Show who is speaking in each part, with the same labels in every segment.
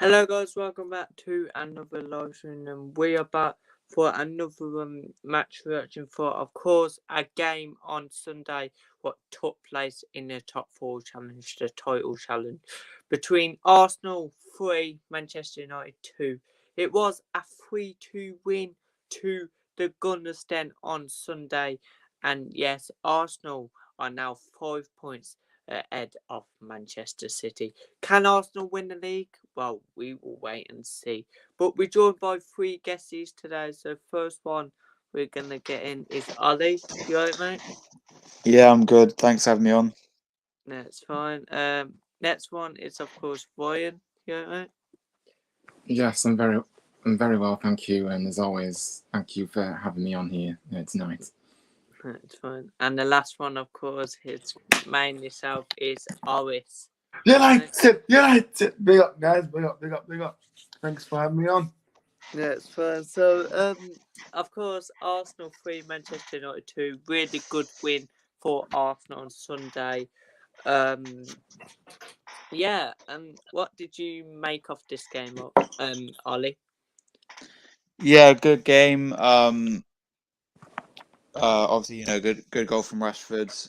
Speaker 1: Hello guys, welcome back to another live stream, and we are back for another match reaction for, of course, a game on Sunday what took place in the top 4 challenge, the title challenge, between Arsenal 3, Manchester United 2. It was a 3-2 win to the Gunners Den on Sunday, and yes, Arsenal are now 5 points ahead of Manchester City. Can Arsenal win the league? Well, we will wait and see. But we're joined by 3 guesties today. So first one we're going to get in is Ollie. You alright, mate?
Speaker 2: Yeah, I'm good. Thanks for having me on.
Speaker 1: That's fine. Next one is, of course, Ryan. You alright, mate?
Speaker 3: Yes, I'm very well, thank you. And as always, thank you for having me on here tonight.
Speaker 1: That's fine. And the last one, of course, his main self is Oris.
Speaker 4: United. Big up, guys. Big up. Thanks for having me on.
Speaker 1: That's fine. So, of course, Arsenal 3, Manchester United 2. Really good win for Arsenal on Sunday. Yeah, and what did you make of this game, Ollie?
Speaker 2: Yeah, good game. Obviously, good goal from Rashford.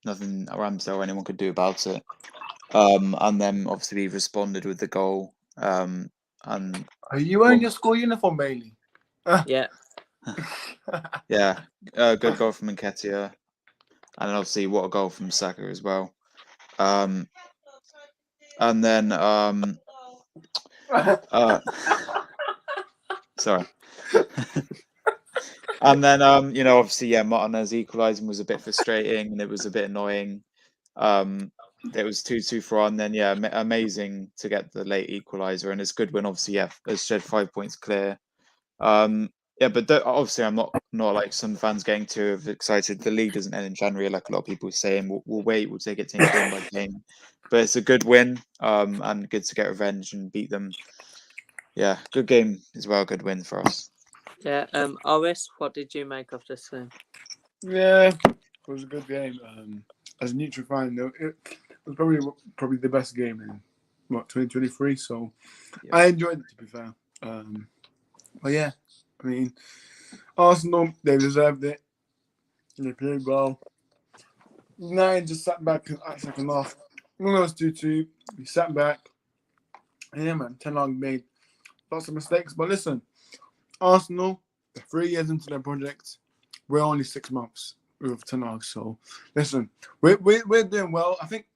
Speaker 2: Nothing Ramsdale or anyone could do about it. And then obviously we responded with the goal. And
Speaker 4: Are you wearing your school uniform, Bailey?
Speaker 1: Yeah.
Speaker 2: Yeah, good goal from Nketiah, and obviously what a goal from Saka as well. And then sorry. And then obviously Martinez equalising was a bit frustrating and it was a bit annoying. It was 2-2 for on. Then amazing to get the late equaliser, and it's good when obviously has shed 5 points clear. But obviously I'm not like some fans getting too excited. The league doesn't end in January like a lot of people are saying. We'll wait. We'll take it game by game. But it's a good win, and good to get revenge and beat them. Yeah, good game as well. Good win for us.
Speaker 1: Yeah. Oris, what did you make of this game?
Speaker 4: Yeah, it was a good game. As a neutral fan, it was probably the best game in 2023. So
Speaker 2: Yeah.
Speaker 4: I enjoyed it, to be fair. But yeah, I mean, Arsenal, they deserved it. They played well. United just sat back at second half. When it was 2-2, we sat back. And yeah, man, Ten Hag made lots of mistakes. But listen, Arsenal, they're 3 years into their project. We're only 6 months with Ten Hag. So listen, we're doing well. I think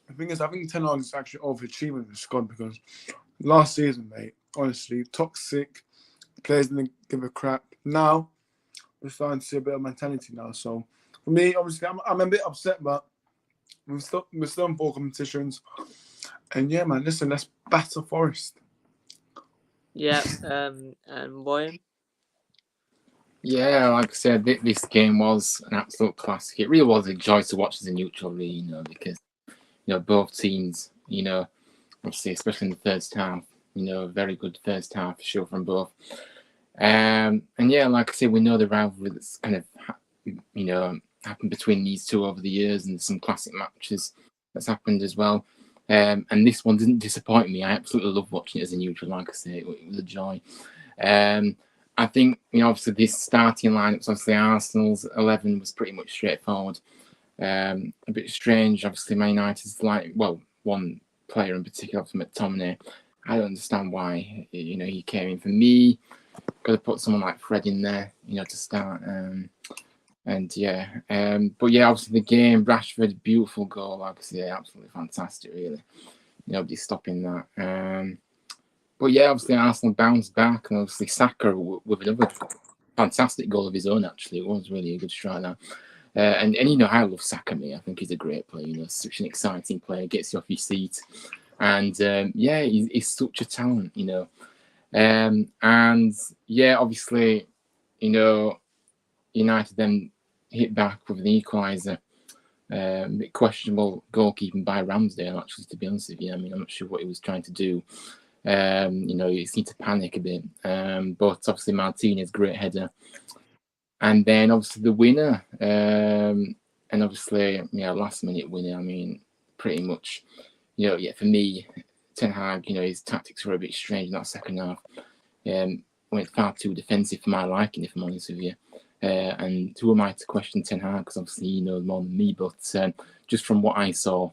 Speaker 4: the thing is, I think Ten Hag is actually overachieving the squad because last season, mate, honestly, toxic. Players didn't give a crap. Now we're starting to see a bit of mentality now. So for me, obviously, I'm a bit upset, but we're still in 4 competitions. And yeah, man, listen, let's batter Forest.
Speaker 1: Yeah. And Ryan?
Speaker 3: Yeah, like I said, this game was an absolute classic. It really was a joy to watch as a neutral, really, because both teams, obviously, especially in the first half, very good first half for sure from both. And yeah, like I said, we know the rivalry that's kind of happened between these two over the years, and some classic matches that's happened as well. And this one didn't disappoint me. I absolutely love watching it as a neutral. Like I say, it was a joy. I think obviously this starting lineup, obviously Arsenal's 11 was pretty much straightforward. A bit strange, obviously Man United's one player in particular, McTominay. I don't understand why he came in. For me, got to put someone like Fred in there, to start. But yeah, obviously the game, Rashford, beautiful goal, like I say, absolutely fantastic, really. Nobody's stopping that. But yeah, obviously Arsenal bounced back, and obviously Saka with another fantastic goal of his own. Actually, it was really a good strike now. And I love Saka. I think he's a great player. Such an exciting player, gets you off your seat, and he's such a talent. And yeah, obviously, United then hit back with an equaliser. A bit questionable goalkeeping by Ramsdale, actually, to be honest with you. I'm not sure what he was trying to do. He seemed to panic a bit. But obviously Martinez, great header. And then obviously the winner, and obviously, last minute winner. Pretty much, for me, Ten Hag, his tactics were a bit strange in that second half. Went far too defensive for my liking, if I'm honest with you. And who am I to question Ten Hag? Because obviously he knows more than me. But just from what I saw,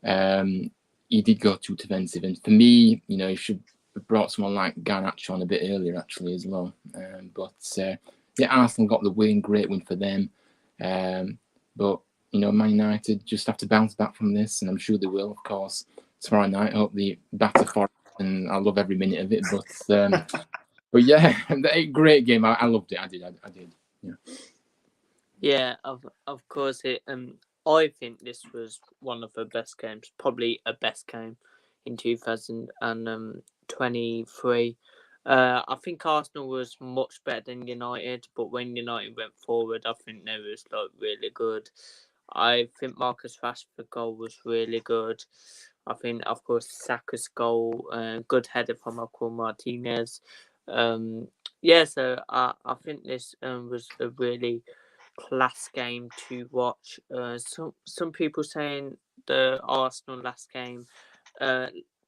Speaker 3: he did go too defensive. And for me, he should have brought someone like Garnacho on a bit earlier, actually, as well. Arsenal got the win. Great win for them. But Man United just have to bounce back from this, and I'm sure they will, of course. Tomorrow night, I hope they batter Forest, and I love every minute of it. But yeah, a great game. I loved it. I did. Yeah.
Speaker 1: Yeah, of course. I think this was one of the best games, probably a best game in 2023. I think Arsenal was much better than United, but when United went forward, I think they was really good. I think Marcus Rashford's goal was really good. I think, of course, Saka's goal, good header from Michael Martinez. So I think this was a really class game to watch. Some people saying the Arsenal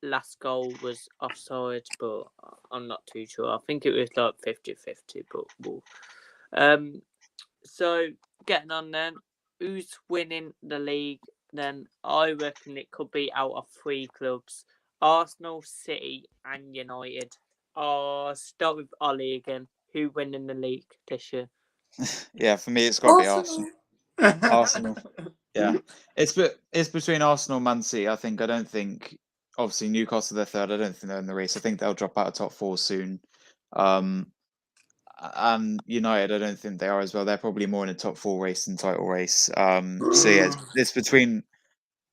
Speaker 1: last goal was offside, but I'm not too sure. I think it was 50-50, but so getting on then, who's winning the league? Then I reckon it could be out of 3 clubs: Arsenal, City, and United. Start with Ollie again. Who winning the league this year?
Speaker 2: Yeah, for me, it's got to be Arsenal. Arsenal. Yeah, it's between Arsenal and Man City. I don't think obviously Newcastle they're third. I don't think they're in the race. I think they'll drop out of top 4 soon. And United, I don't think they are as well. They're probably more in a top 4 race than title race. So yeah, it's between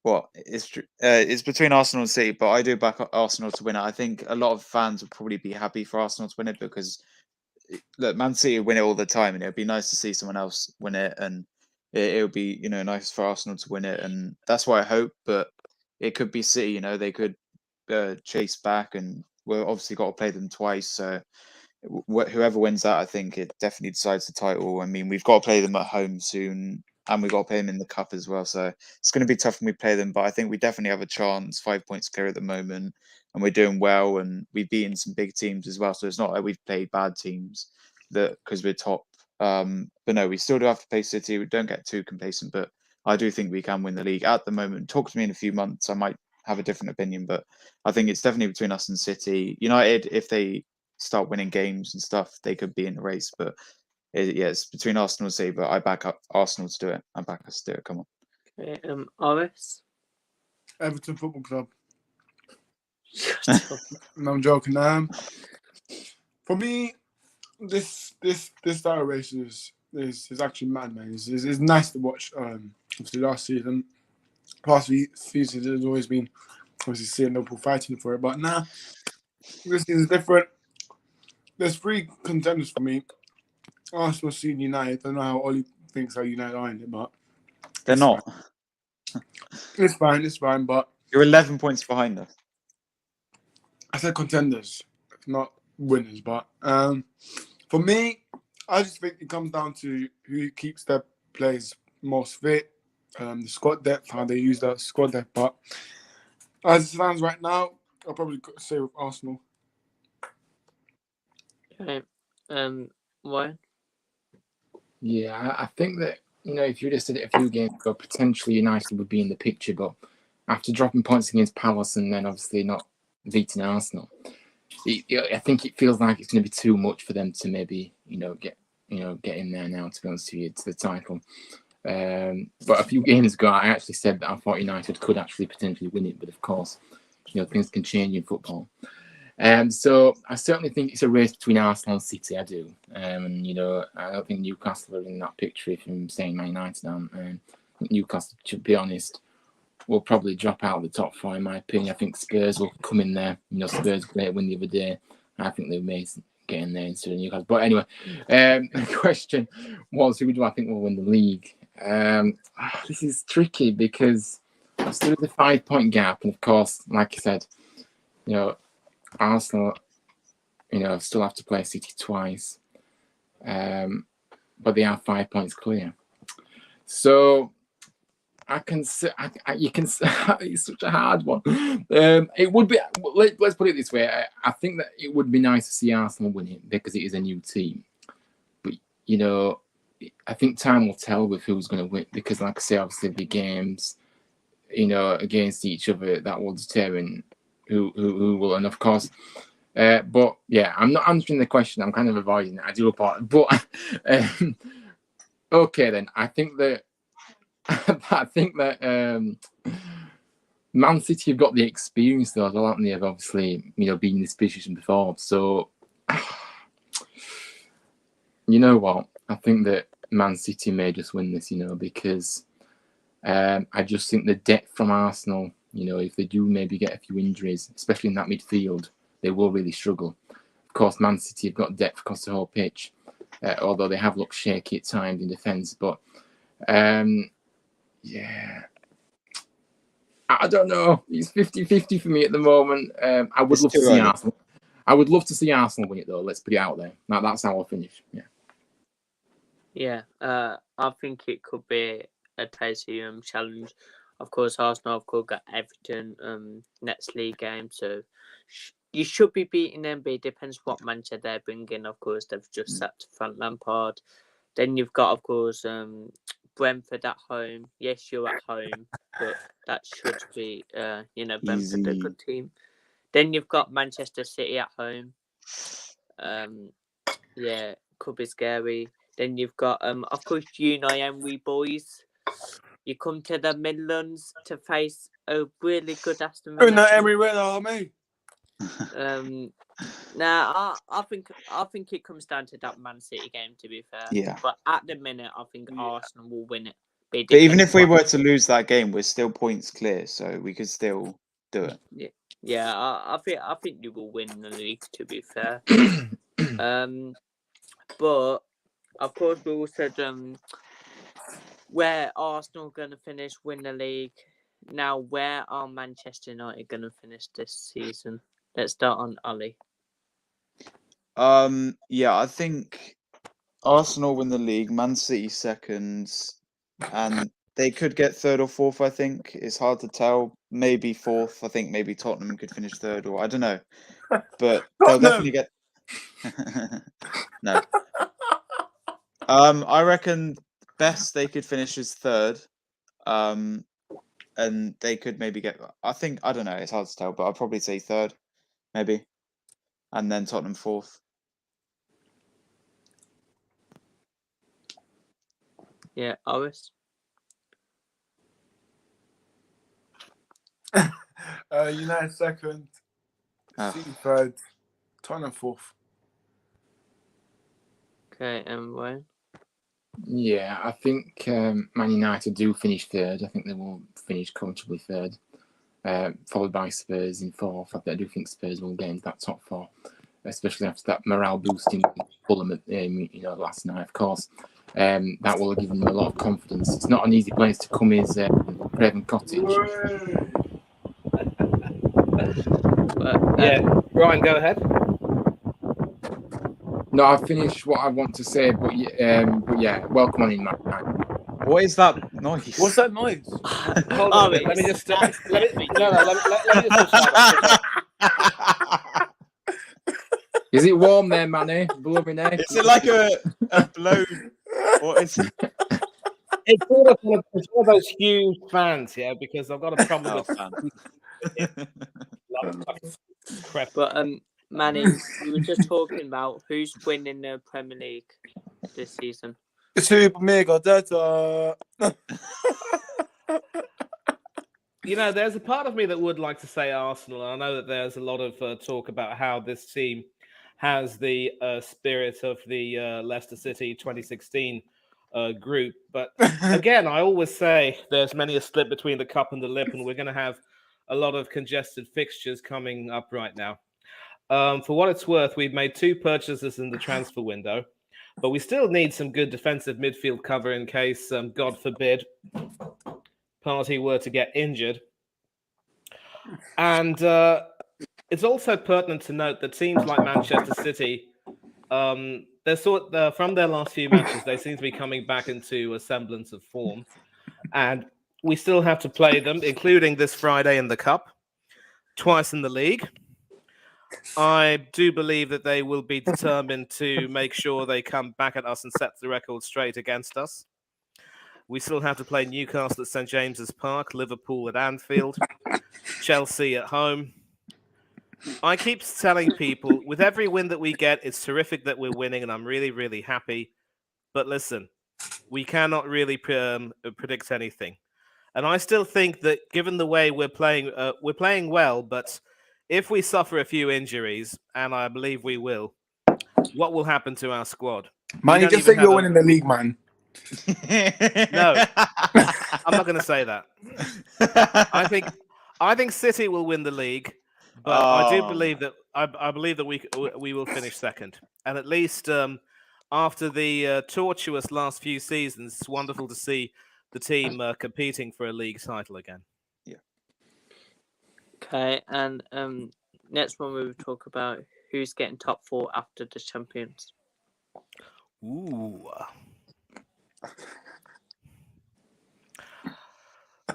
Speaker 2: it's between Arsenal and City, but I do back Arsenal to win it. I think a lot of fans would probably be happy for Arsenal to win it because look, Man City win it all the time, and it would be nice to see someone else win it, and it would be nice for Arsenal to win it, and that's what I hope. But it could be City, they could chase back, and we've obviously got to play them twice. So whoever wins that, I think it definitely decides the title. I mean, we've got to play them at home soon, and we've got to play them in the cup as well. So it's going to be tough when we play them, but I think we definitely have a chance. 5 points clear at the moment, and we're doing well, and we've beaten some big teams as well. So it's not like we've played bad teams because we're top. But no, we still do have to play City. We don't get too complacent, but I do think we can win the league at the moment. Talk to me in a few months, I might have a different opinion, but I think it's definitely between us and City. United, if they start winning games and stuff, they could be in the race. But it's between Arsenal and City. But I back up Arsenal to do it. I back us to do it. Come on.
Speaker 1: Okay, RS?
Speaker 4: Everton Football Club. No, I'm joking. For me, this title race is actually mad, man. It's nice to watch. Obviously, past few seasons, there's always been obviously seeing Liverpool fighting for it, but now this is different. There's 3 contenders for me: Arsenal, City, United. I don't know how Ollie thinks how United are in it, but
Speaker 2: they're not.
Speaker 4: It's fine. But
Speaker 2: you're 11 points behind us.
Speaker 4: I said contenders, not winners. But for me, I just think it comes down to who keeps their players most fit, the squad depth, how they use that squad depth. But as it stands right now, I'll probably say with Arsenal.
Speaker 1: Okay. Why?
Speaker 3: Yeah, I think that if you just did it a few games ago, potentially United would be in the picture. But after dropping points against Palace and then obviously not beating Arsenal, I think it feels like it's going to be too much for them to maybe get in there now. To be honest with you, to the title. But a few games ago, I actually said that I thought United could actually potentially win it, but of course, things can change in football. So I certainly think it's a race between Arsenal and City. I do, and I don't think Newcastle are in that picture. If I'm saying Man United, I think Newcastle, to be honest, will probably drop out of the top 4 in my opinion. I think Spurs will come in there. Spurs great win the other day. I think they may get in there instead of Newcastle. But anyway, the question was, who do I think will win the league? This is tricky because there's still a 5-point gap, and of course, like I said, Arsenal, still have to play City twice, but they are 5 points clear. So I can say, you can say, it's such a hard one. It would be, let's put it this way. I think that it would be nice to see Arsenal win it because it is a new team. But, you know, I think time will tell with who's going to win because, like I say, obviously the games, you know, against each other, that will determine who will. And of course, but yeah, I'm not answering the question. I'm kind of avoiding it. I do apologize. But okay, then I think that Man City have got the experience though, as well, haven't they? Of obviously, you know, been in this position before. So, you know what? I think that Man City may just win this, you know, because I just think the depth from Arsenal, you know, if they do maybe get a few injuries, especially in that midfield, they will really struggle. Of course, Man City have got depth across the whole pitch, although they have looked shaky at times in defence. But yeah, I don't know. It's 50-50 for me at the moment. I would love to see Arsenal. I would love to see Arsenal win it though. Let's put it out there. That's how I'll finish. Yeah.
Speaker 1: Yeah, I think it could be a tasty challenge. Of course, Arsenal got Everton next league game, so you should be beating them. But it depends what manager they're bringing. Of course, they've just sacked Frank Lampard. Then you've got, of course, Brentford at home. Yes, you're at home, but that should be, you know, Brentford a good team. Then you've got Manchester City at home. Yeah, could be scary. Then you've got, of course, Unai Emery boys. You come to the Midlands to face a really good Aston Villa.
Speaker 4: Unai Emery, where are me?
Speaker 1: Now, I think it comes down to that Man City game, to be fair.
Speaker 2: Yeah.
Speaker 1: But at the minute, I think Arsenal will win it.
Speaker 2: But even if we were to lose that game, we're still points clear, so we could still do it.
Speaker 1: Yeah. I think you will win the league, to be fair. But of course, we all said where Arsenal going to finish, win the league. Now, where are Manchester United going to finish this season? Let's start on Ali.
Speaker 2: Yeah, I think Arsenal win the league, Man City seconds, and they could get third or fourth. I think it's hard to tell. Maybe fourth. I think maybe Tottenham could finish third, or I don't know. But they'll definitely get. No. I reckon best they could finish is third. And they could maybe get. I don't know. It's hard to tell, but I'd probably say third, maybe, and then Tottenham fourth.
Speaker 1: Yeah, Oris.
Speaker 4: United second, City third, Tottenham fourth.
Speaker 1: Okay, Wayne.
Speaker 3: Yeah, I think Man United do finish third. I think they will finish comfortably third, followed by Spurs in fourth. I do think Spurs will get into that top four, especially after that morale boosting Fulham at last night. Of course, that will give them a lot of confidence. It's not an easy place to come as Craven Cottage.
Speaker 5: Yeah, Ryan, go ahead.
Speaker 3: No, I've finished what I want to say, but yeah, welcome on in, man.
Speaker 2: What is that noise?
Speaker 4: What's that noise?
Speaker 5: Hold on a minute. Let me just let me just start.
Speaker 3: Is it warm there, Manny? Blooming egg?
Speaker 2: Is it like a blown? What is it?
Speaker 5: It's one of those huge fans, yeah, because I've got a problem with crap.
Speaker 1: But Manny, we were just talking about who's winning the Premier League this season.
Speaker 4: Super mega data.
Speaker 5: You know, there's a part of me that would like to say Arsenal. And I know that there's a lot of talk about how this team has the spirit of the Leicester City 2016 group. But again, I always say there's many a slip between the cup and the lip, and we're going to have a lot of congested fixtures coming up right now. For what it's worth, we've made 2 purchases in the transfer window, but we still need some good defensive midfield cover in case, God forbid, Partey were to get injured. And it's also pertinent to note that teams like Manchester City, from their last few matches, they seem to be coming back into a semblance of form. And we still have to play them, including this Friday in the Cup, twice in the league. I do believe that they will be determined to make sure they come back at us and set the record straight against us. We still have to play Newcastle at St James's Park, Liverpool at Anfield, Chelsea at home. I keep telling people, with every win that we get, it's terrific that we're winning, and I'm really, really happy. But listen, we cannot really predict anything. And I still think that given the way we're playing well, but if we suffer a few injuries, and I believe we will, what will happen to our squad?
Speaker 4: Man, you just say you're winning the league, man.
Speaker 5: No, I'm not going to say that. I think City will win the league, but I do believe that I believe that we will finish second. And at least after the tortuous last few seasons, it's wonderful to see the team competing for a league title again.
Speaker 2: Yeah.
Speaker 1: Okay, and next one we will talk about who's getting top 4 after the champions.
Speaker 5: Ooh.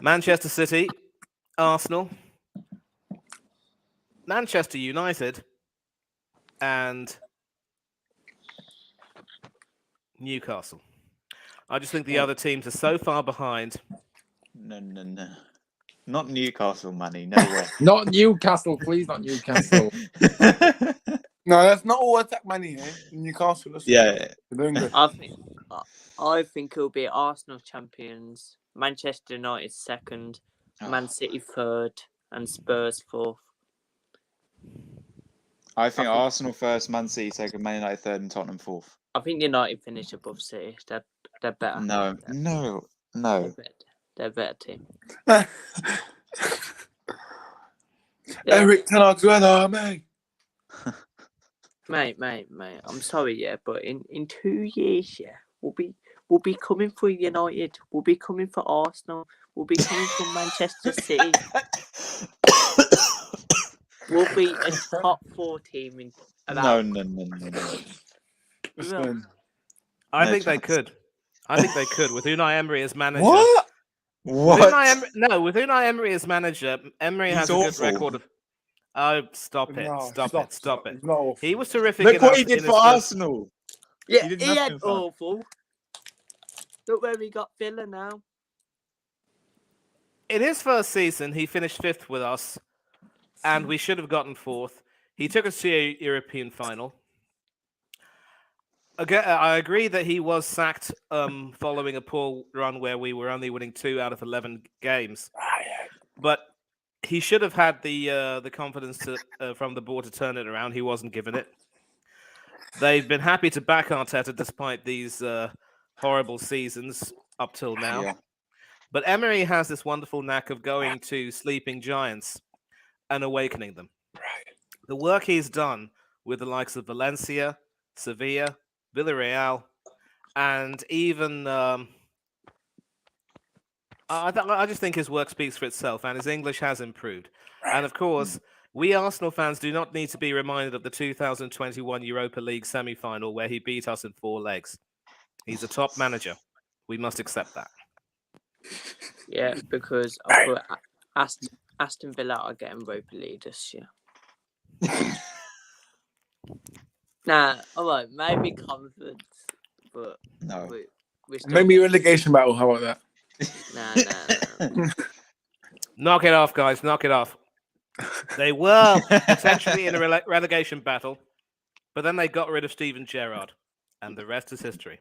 Speaker 5: Manchester City, Arsenal, Manchester United, and Newcastle. I just think the other teams are so far behind.
Speaker 2: No. Not Newcastle, Manny. No way.
Speaker 3: Not Newcastle, please, not Newcastle.
Speaker 4: No, that's not all attack money here. Newcastle.
Speaker 2: Yeah.
Speaker 4: They're doing good.
Speaker 1: I think it'll be Arsenal champions, Manchester United second, Man City third, and Spurs fourth.
Speaker 2: I think Arsenal first, Man City second, Man United third, and Tottenham fourth.
Speaker 1: I think United finish above City. They're better.
Speaker 2: No.
Speaker 1: They're a better team.
Speaker 4: Eric Ten Hag's winner, mate.
Speaker 1: Mate. I'm sorry, yeah, but in 2 years, yeah, we'll be coming for United. We'll be coming for Arsenal. We'll be coming for Manchester City. We'll be a top 4 team in about.
Speaker 2: No.
Speaker 4: Listen.
Speaker 5: I
Speaker 2: No
Speaker 5: think they
Speaker 2: chance.
Speaker 5: could. I think they could with Unai Emery as manager.
Speaker 4: What?
Speaker 5: With Unai Emery as manager, Emery has
Speaker 2: He's
Speaker 5: a good
Speaker 2: awful.
Speaker 5: record of. Oh, stop it!
Speaker 4: No,
Speaker 5: Stop it!
Speaker 4: It's not awful.
Speaker 5: He was terrific.
Speaker 2: Look
Speaker 5: in
Speaker 2: what
Speaker 5: us-
Speaker 2: he did
Speaker 5: in
Speaker 2: for
Speaker 5: his first-
Speaker 2: Arsenal.
Speaker 1: Yeah,
Speaker 2: He did
Speaker 1: he
Speaker 2: nothing
Speaker 1: ain't
Speaker 2: for us.
Speaker 1: awful. Look where we got Villa now.
Speaker 5: In his first season, he finished 5th with us, and we should have gotten 4th. He took us to a European final. Again, I agree that he was sacked following a poor run where we were only winning 2 out of 11 games. But he should have had the confidence from the board to turn it around. He wasn't given it. They've been happy to back Arteta despite these horrible seasons up till now.
Speaker 2: Yeah.
Speaker 5: But Emery has this wonderful knack of going to sleeping giants and awakening them. The work he's done with the likes of Valencia, Sevilla, Villarreal, and even I just think his work speaks for itself, and his English has improved. And of course, we Arsenal fans do not need to be reminded of the 2021 Europa League semi-final where he beat us in 4 legs. He's a top manager. We must accept that.
Speaker 1: Yeah, because I thought Aston Villa are getting Europa League this year. Nah, alright, maybe confidence, but
Speaker 2: No.
Speaker 1: we're still
Speaker 4: Maybe relegation battle. How about that?
Speaker 1: Nah.
Speaker 5: Knock it off, guys. Knock it off. They were potentially in a relegation battle, but then they got rid of Steven Gerrard, and the rest is history.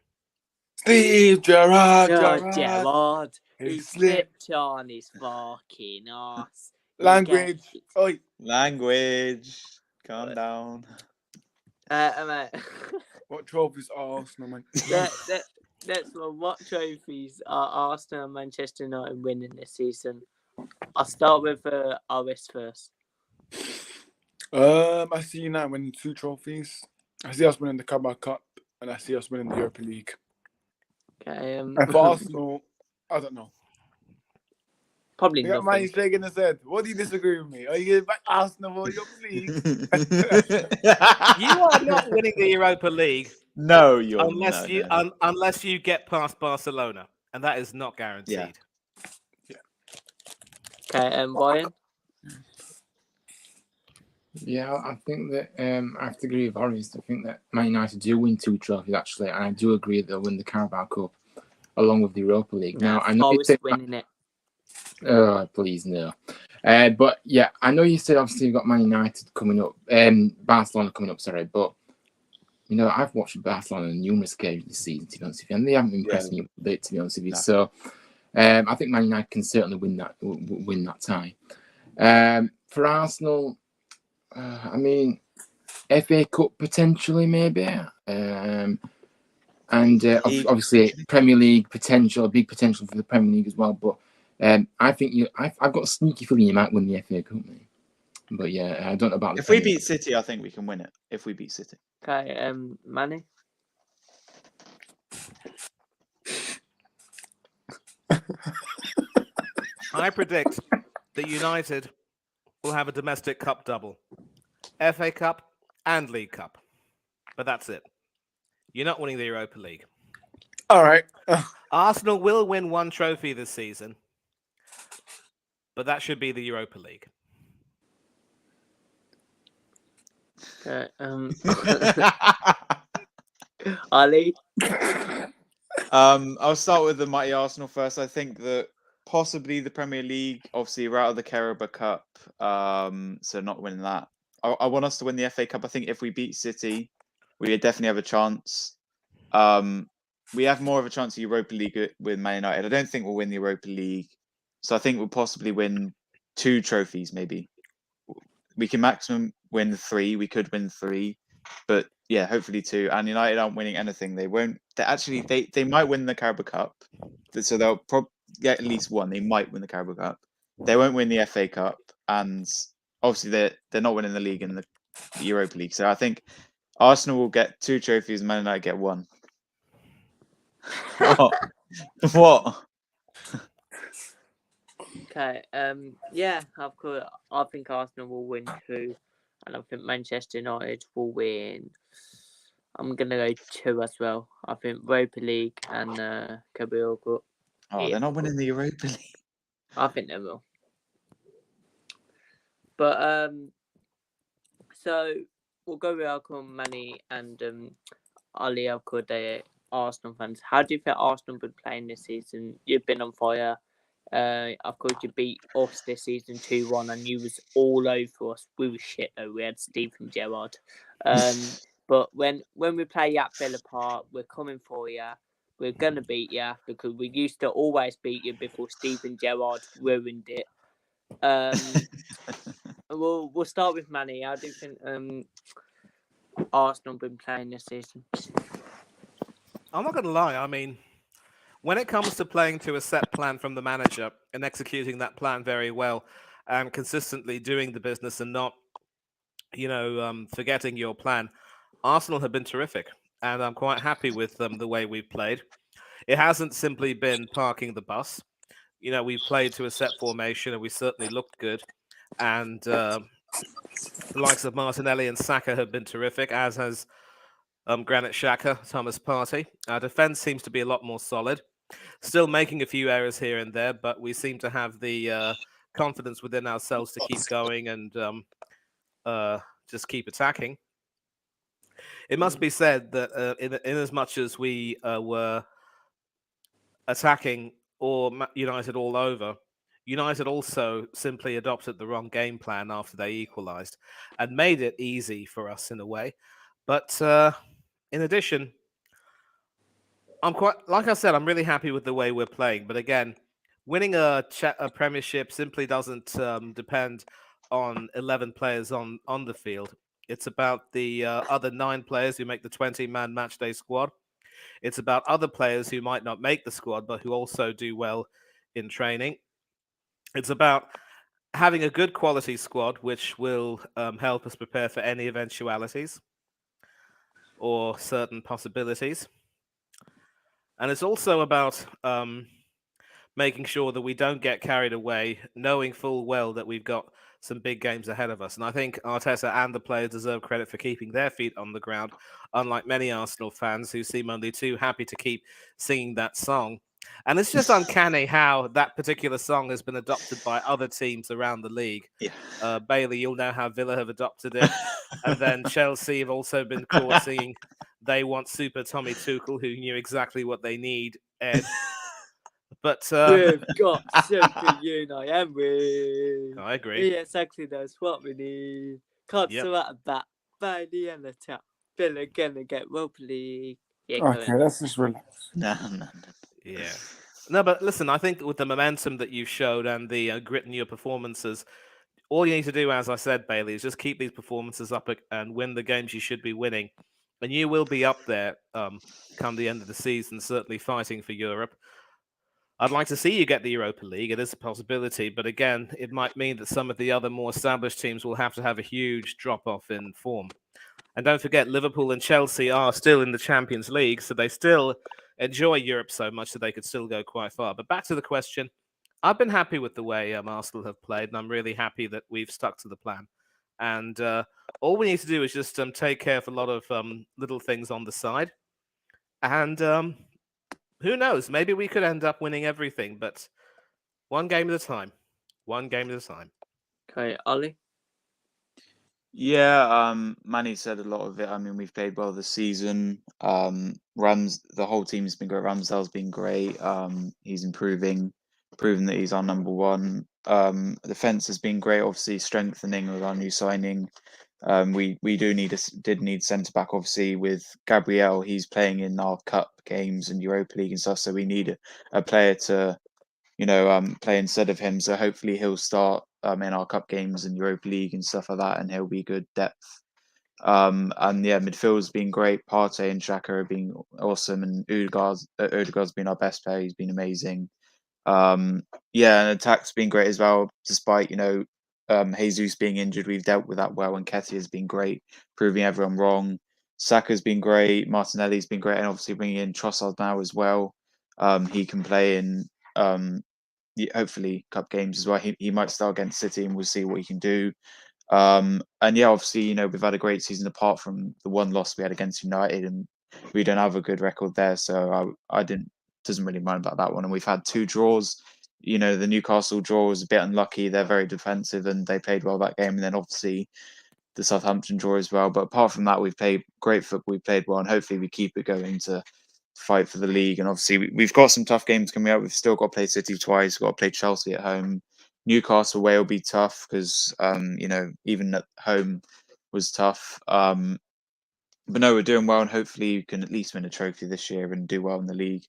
Speaker 4: Steve Gerrard.
Speaker 1: Gerrard. He
Speaker 4: He slipped.
Speaker 1: slipped on his fucking ass.
Speaker 4: Language. Oi.
Speaker 2: Language. Calm down.
Speaker 1: Mate.
Speaker 4: What trophies are Arsenal, man?
Speaker 1: That's what trophies are Arsenal and Manchester United winning this season? I'll start with RS first.
Speaker 4: I see United winning 2 trophies. I see us winning the Carabao Cup, and I see us winning the Europa League.
Speaker 1: Okay.
Speaker 4: And for Arsenal, I don't know.
Speaker 1: Probably
Speaker 4: You got Manny
Speaker 1: nothing.
Speaker 4: shaking his head. What do you disagree with me? Are you going to back Arsenal for your please?
Speaker 5: You are not winning the Europa League
Speaker 2: No, you're
Speaker 5: unless
Speaker 2: no.
Speaker 5: you get past Barcelona, and that is not guaranteed.
Speaker 1: Okay, Ryan.
Speaker 3: Yeah, I think that I have to agree with Horace. I think that Man United do win 2 trophies actually, and I do agree that they'll win the Carabao Cup along with the Europa League. Now I know you
Speaker 1: Forest
Speaker 3: said,
Speaker 1: winning it.
Speaker 3: oh please no, but yeah, I know you said obviously you've got Man United coming up, Barcelona coming up. Sorry, but you know I've watched Barcelona on numerous occasions this season, to be honest with you, and they haven't impressed me a bit, to be honest with you.
Speaker 2: No.
Speaker 3: So I think Man United can certainly win that tie. For Arsenal. I mean, FA Cup potentially, maybe, and obviously Premier League potential, big potential for the Premier League as well. But I think I've got a sneaky feeling you might win the FA Cup, mate. But yeah, I don't know about the
Speaker 2: If we
Speaker 3: Premier
Speaker 2: beat City, I think we can win it. If we beat City.
Speaker 1: Okay, Manny.
Speaker 5: I predict that United will have a domestic cup double. FA Cup and League Cup. But that's it. You're not winning the Europa League.
Speaker 4: All right.
Speaker 5: Arsenal will win 1 trophy this season. But that should be the Europa League.
Speaker 1: Okay, Ali.
Speaker 2: I'll start with the mighty Arsenal first. I think that possibly the Premier League, obviously we're out of the Carabao Cup, so not winning that. I want us to win the FA Cup. I think if we beat City, we definitely have a chance. We have more of a chance of Europa League with Man United. I don't think we'll win the Europa League, so I think we'll possibly win 2 trophies. Maybe we can maximum win 3. We could win 3, but yeah, hopefully 2. And United aren't winning anything. They won't. They might win the Carabao Cup, so they'll probably get at least 1. They might win the Carabao Cup. They won't win the FA Cup, and obviously they're not winning the league and the Europa League. So I think Arsenal will get 2 trophies, and Man United get 1. What? What?
Speaker 1: Okay, yeah, of course. I think Arsenal will win 2, and I think Manchester United will win. I'm gonna go 2 as well. I think Europa League and Carabao Cup.
Speaker 2: Oh, they're not winning the Europa League.
Speaker 1: I think they will. But so we'll go with Alcon, Manny, and Ali. Of course, they're Arsenal fans. How do you think Arsenal been playing this season? You've been on fire. Of course, you beat us this season 2-1, and you was all over us. We were shit though. We had Steven Gerrard. But when we play at Villa Park, we're coming for you. We're gonna beat you because we used to always beat you before Steven Gerrard ruined it. We'll start with Manny. How do you think Arsenal been playing this season?
Speaker 5: I'm not going to lie. I mean, when it comes to playing to a set plan from the manager and executing that plan very well and consistently doing the business and not, forgetting your plan, Arsenal have been terrific. And I'm quite happy with the way we've played. It hasn't simply been parking the bus. We've played to a set formation and we certainly looked good. And the likes of Martinelli and Saka have been terrific, as has Granit Xhaka, Thomas Partey. Our defense seems to be a lot more solid. Still making a few errors here and there, but we seem to have the confidence within ourselves to keep going and just keep attacking. It must be said that in as much as we were attacking United all over, United also simply adopted the wrong game plan after they equalised and made it easy for us in a way. But in addition, I'm really happy with the way we're playing. But again, winning a Premiership simply doesn't depend on 11 players on the field. It's about the other 9 players who make the 20-man matchday squad. It's about other players who might not make the squad, but who also do well in training. It's about having a good quality squad, which will help us prepare for any eventualities or certain possibilities. And it's also about making sure that we don't get carried away, knowing full well that we've got some big games ahead of us. And I think Arteta and the players deserve credit for keeping their feet on the ground, unlike many Arsenal fans who seem only too happy to keep singing that song And it's just uncanny how that particular song has been adopted by other teams around the league.
Speaker 2: Yeah.
Speaker 5: Bailey, you'll know how Villa have adopted it. And then Chelsea have also been caught singing They Want Super Tommy Tuchel, who knew exactly what they need, Ed. But
Speaker 1: We've got Super Unite, haven't we?
Speaker 5: I agree.
Speaker 1: Yeah, exactly. That's what we need. Can't
Speaker 5: Yep.
Speaker 1: sort out that by the end of the top. Villa gonna get Europa League. Yeah,
Speaker 4: Okay, let's just relax.
Speaker 2: No.
Speaker 5: Yeah. No, but listen, I think with the momentum that you showed and the grit in your performances, all you need to do, as I said, Bailey, is just keep these performances up and win the games you should be winning. And you will be up there come the end of the season, certainly fighting for Europe. I'd like to see you get the Europa League. It is a possibility, but again, it might mean that some of the other more established teams will have to have a huge drop-off in form. And don't forget, Liverpool and Chelsea are still in the Champions League, so they still enjoy Europe so much that they could still go quite far. But back to the question, I've been happy with the way Arsenal have played, and I'm really happy that we've stuck to the plan. And all we need to do is just take care of a lot of little things on the side. And who knows? Maybe we could end up winning everything, but one game at a time. One game at a time.
Speaker 1: Okay, Ollie.
Speaker 2: Yeah, Manny said a lot of it. I mean, we've played well this season. The whole team's been great. Ramsdale's been great. He's improving, proving that he's our number one. Defense has been great, obviously strengthening with our new signing. We did need centre back, obviously, with Gabriel. He's playing in our cup games and Europa League and stuff, so we need a player to play instead of him. So hopefully he'll start in our cup games and Europa League and stuff like that, and he'll be good depth. And yeah, midfield's been great. Partey and Xhaka have been awesome, and Odegaard's been our best player. He's been amazing. Yeah, and attack's been great as well, despite Jesus being injured. We've dealt with that well, and Nketiah's been great, proving everyone wrong. Saka's been great. Martinelli's been great, and obviously bringing in Trossard now as well. He can play in hopefully cup games as well. He might start against City, and we'll see what he can do. And yeah, obviously, we've had a great season apart from the one loss we had against United, and we don't have a good record there, so I doesn't really mind about that one. And we've had 2 draws. The Newcastle draw was a bit unlucky. They're very defensive, and they played well that game. And then obviously the Southampton draw as well. But apart from that, we've played great football. We played well, and hopefully we keep it going to fight for the league. And obviously we've got some tough games coming up. We've still got to play City twice. We've got to play Chelsea at home. Newcastle away will be tough because even at home was tough. But no, we're doing well, and hopefully you can at least win a trophy this year and do well in the league.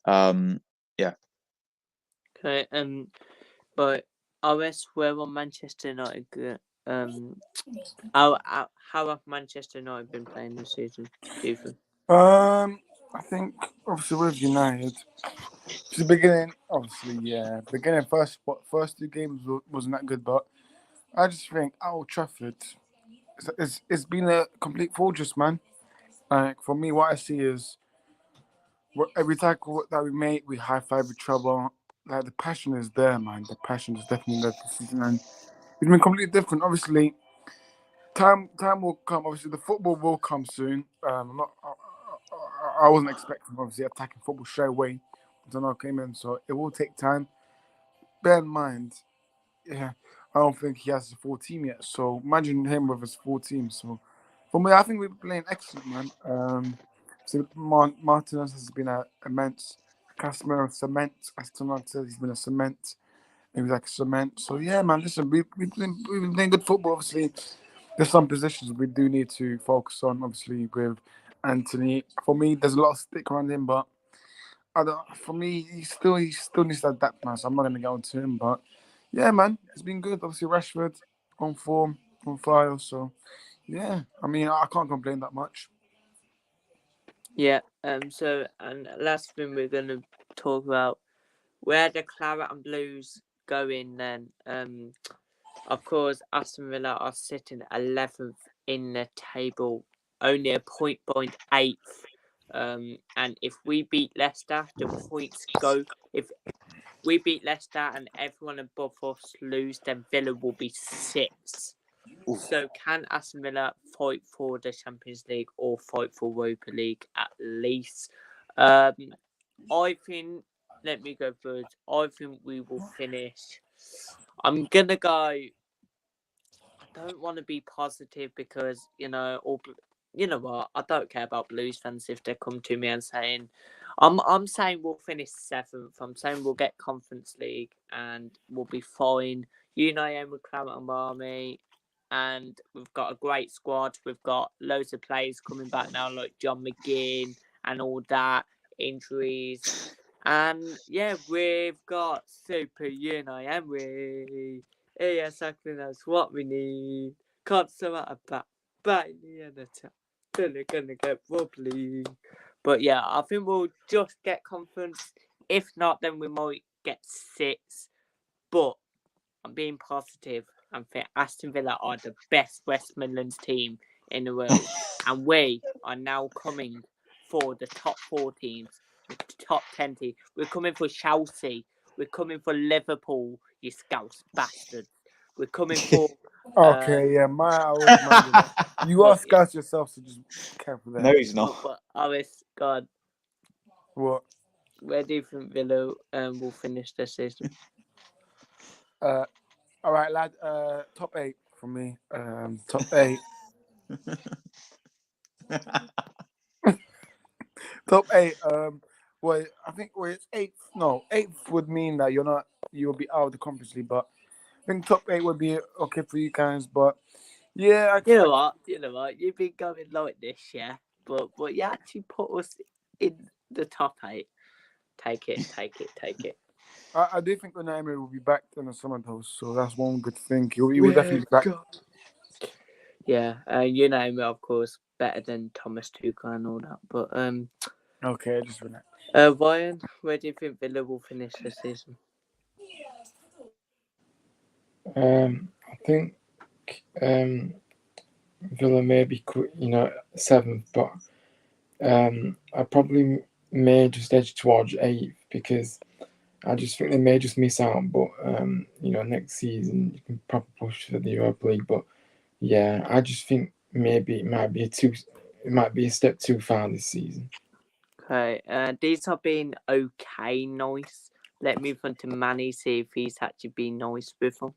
Speaker 2: Yeah.
Speaker 1: Okay, but RS, where on Manchester United? How have Manchester United been playing this season, Ethan?
Speaker 4: I think obviously with United, the beginning, beginning first 2 games wasn't that good, but I just think Old Trafford, it's been a complete fortress, man. Like for me, what I see is every tackle that we make, we high five each other. Like the passion is there, man. The passion is definitely there this season, and it's been completely different. Obviously, time will come. Obviously, the football will come soon. I wasn't expecting obviously attacking football straight away. Donald came in, so it will take time. Bear in mind, I don't think he has a full team yet. So imagine him with his full team. So for me, I think we're playing excellent, man. So Martinez has been an immense. Casemiro cement, as Donald says, he's been a cement. He was like a cement. So yeah, man. Listen, we've been playing good football. Obviously, there's some positions we do need to focus on. Obviously, with Anthony, for me, there's a lot of stick around him, but for me, he still needs to adapt, man. So I'm not gonna get on to him, but yeah, man, it's been good. Obviously, Rashford on form, on fire. So yeah, I mean, I can't complain that much.
Speaker 1: Yeah. So, and last thing we're gonna talk about where the Claret and Blues going then. Of course, Aston Villa are sitting 11th in the table, only a point behind 8th. And if we beat Leicester, the points go. If we beat Leicester and everyone above us lose, then Villa will be 6th. So can Aston Villa fight for the Champions League or fight for Europa League at least? I think. Let me go first. I think we will finish. I'm gonna go. I don't want to be positive because you know, you know what? I don't care about Blues fans if they come to me and saying, I'm saying we'll finish 7th. I'm saying we'll get Conference League and we'll be fine. You know, I'm with Clareton Army, and we've got a great squad. We've got loads of players coming back now, like John McGinn and all that. Injuries. And yeah, we've got Super Unai Emery. He exactly knows what we need. Can't so out of that. Bailey and a tap. Gonna get wobbly. But yeah, I think we'll just get conference. If not, then we might get 6. But I'm being positive and think Aston Villa are the best West Midlands team in the world. And we are now coming for the top 4 teams, the top 10 teams. We're coming for Chelsea. We're coming for Liverpool, you scouse bastards. We're coming for...
Speaker 4: Okay, yeah, I always mind that. You
Speaker 1: But,
Speaker 4: are scout yourself, so just careful there.
Speaker 2: No, he's not.
Speaker 1: but Alice, God,
Speaker 4: What?
Speaker 1: where do you think Villa will finish this season?
Speaker 4: All right, lad. Top 8 for me. Top 8. Top 8. Well, I think it's 8th. No, 8th would mean that you'll be out of the Conference League. But I think top 8 would be okay for you guys. But yeah,
Speaker 1: You know what? You've been going like this, yeah. But you actually put us in the top 8. Take it.
Speaker 4: I do think Unai Emery will be back in the summer though, so that's one good thing. He will definitely be back.
Speaker 1: Yeah, you know me, of course, better than Thomas Tuchel and all that. But
Speaker 4: Okay, just relax.
Speaker 1: Ryan, where do you think Villa will finish this season?
Speaker 3: I think Villa may be, 7th, but I probably may just edge towards 8th because I just think they may just miss out. But next season you can probably push for the Europa League. But yeah, I just think maybe it might be a step too far this season.
Speaker 1: Okay, these have been okay, nice. Let me move on to Manny, see if he's actually been nice with them.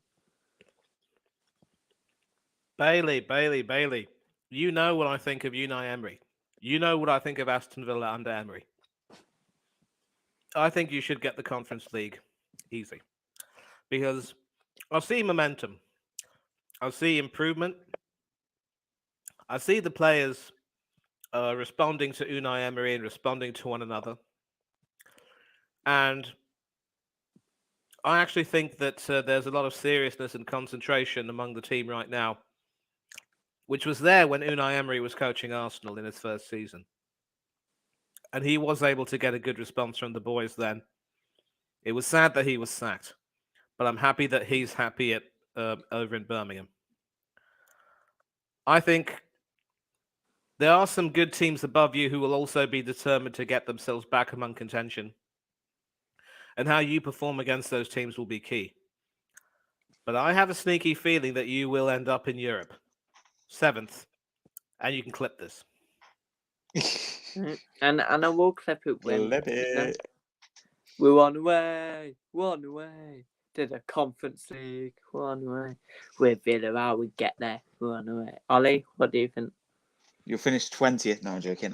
Speaker 5: Bailey. You know what I think of Unai Emery. You know what I think of Aston Villa under Emery. I think you should get the Conference League easy. Because I see momentum. I see improvement. I see the players responding to Unai Emery and responding to one another. And I actually think that there's a lot of seriousness and concentration among the team right now, which was there when Unai Emery was coaching Arsenal in his first season. And he was able to get a good response from the boys then. It was sad that he was sacked, but I'm happy that he's happy at over in Birmingham. I think there are some good teams above you who will also be determined to get themselves back among contention. And how you perform against those teams will be key. But I have a sneaky feeling that you will end up in Europe. 7th. And you can clip this.
Speaker 1: And I will clip it when
Speaker 2: Clip it.
Speaker 1: we're one away to the Conference League, one away. We're Villa, how we get there, one away. Ollie, what do you think?
Speaker 2: You'll finish 20th. No, I'm joking.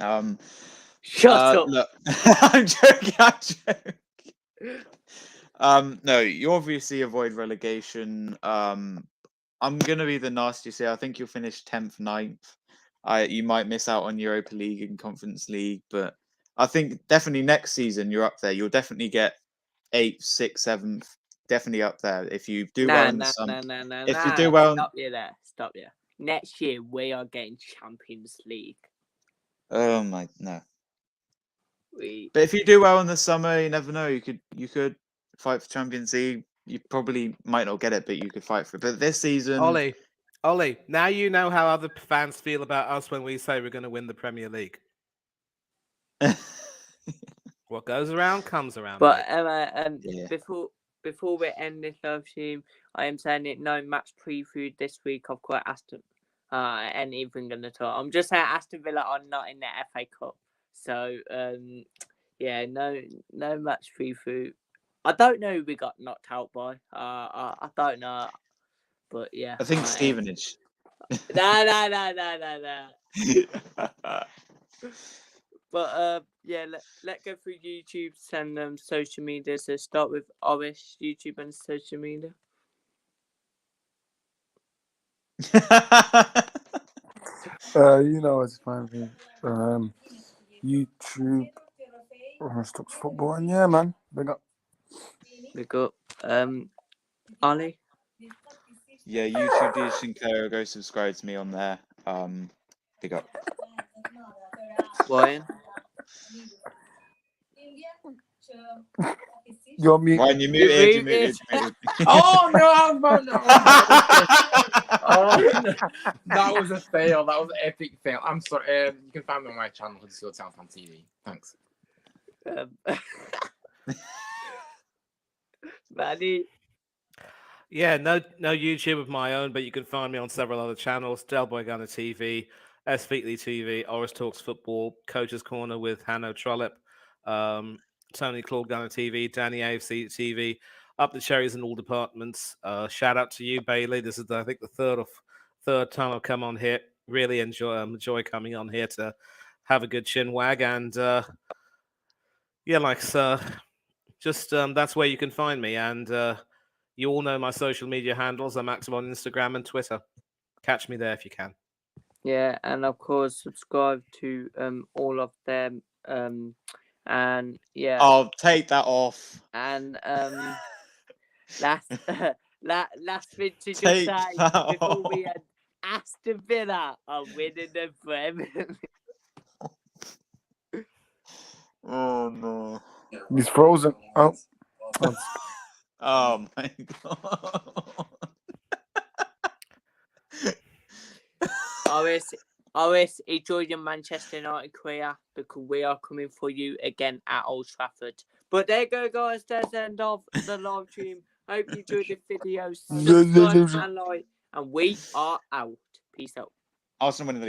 Speaker 1: Shut up.
Speaker 2: Look, I'm joking. No, you obviously avoid relegation. I'm gonna be the nastiest here. I think you'll finish 10th, 9th. You might miss out on Europa League and Conference League, but I think definitely next season you're up there. You'll definitely get 8th, 6th, 7th. Definitely up there if you do well in the summer. If you do well,
Speaker 1: Stop there. Next year we are getting Champions League.
Speaker 2: Oh my no.
Speaker 1: We
Speaker 2: But if you do well in the summer, you never know. You could fight for Champions League. You probably might not get it, but you could fight for it. But this season,
Speaker 5: Ollie, now you know how other fans feel about us when we say we're going to win the Premier League. What goes around comes around.
Speaker 1: But
Speaker 2: Yeah.
Speaker 1: before we end this live stream, I am saying it no match preview this week. I've got Aston and even gonna talk. I'm just saying Aston Villa are not in the FA Cup. So Yeah, no match through. I don't know who we got knocked out by. I don't know, but yeah.
Speaker 2: I think
Speaker 1: right.
Speaker 2: Stevenage.
Speaker 1: No. But yeah, let's go through YouTube and social media. So start with Orish, YouTube and social media.
Speaker 4: You know it's fine. YouTube, Stocks Football, and yeah, man, big up.
Speaker 1: We got Ali.
Speaker 2: Yeah, YouTube DJ Sinclair. Go subscribe to me on there. Big up.
Speaker 1: Ryan.
Speaker 4: You're mute.
Speaker 2: Ryan, you're
Speaker 1: You're
Speaker 2: muted. You're
Speaker 1: muted.
Speaker 2: muted.
Speaker 3: Oh no! Oh, no. That was a fail. That was an epic fail. I'm sorry. You can find me on my channel, Huddersfield Town Fan TV. Thanks.
Speaker 1: Maddie.
Speaker 5: Yeah, no YouTube of my own, but you can find me on several other channels: Del Boy Gunner TV, S Featley TV, Oris Talks Football, Coach's Corner with Hanno Trollope, Tony Claude Gunner TV, Danny AFC TV, Up the Cherries in all departments. Shout out to you, Bailey. This is I think the third time I've come on here. Really enjoy coming on here to have a good chin wag, and yeah, like just that's where you can find me. And you all know my social media handles. I'm active on Instagram and Twitter. Catch me there if you can.
Speaker 1: Yeah, and of course subscribe to all of them. And yeah.
Speaker 2: I'll take that off.
Speaker 1: And last thing to just
Speaker 2: Take
Speaker 1: say
Speaker 2: that
Speaker 1: before we
Speaker 2: off.
Speaker 1: end, Aston Villa are winning the Premier League.
Speaker 2: Oh no.
Speaker 4: He's frozen. Oh.
Speaker 2: Oh my god.
Speaker 1: Oris, enjoy your Manchester United career because we are coming for you again at Old Trafford. But there you go, guys. That's the end of the live stream. Hope you enjoyed the video. Subscribe and like. And we are out. Peace out.
Speaker 2: Arsenal winning the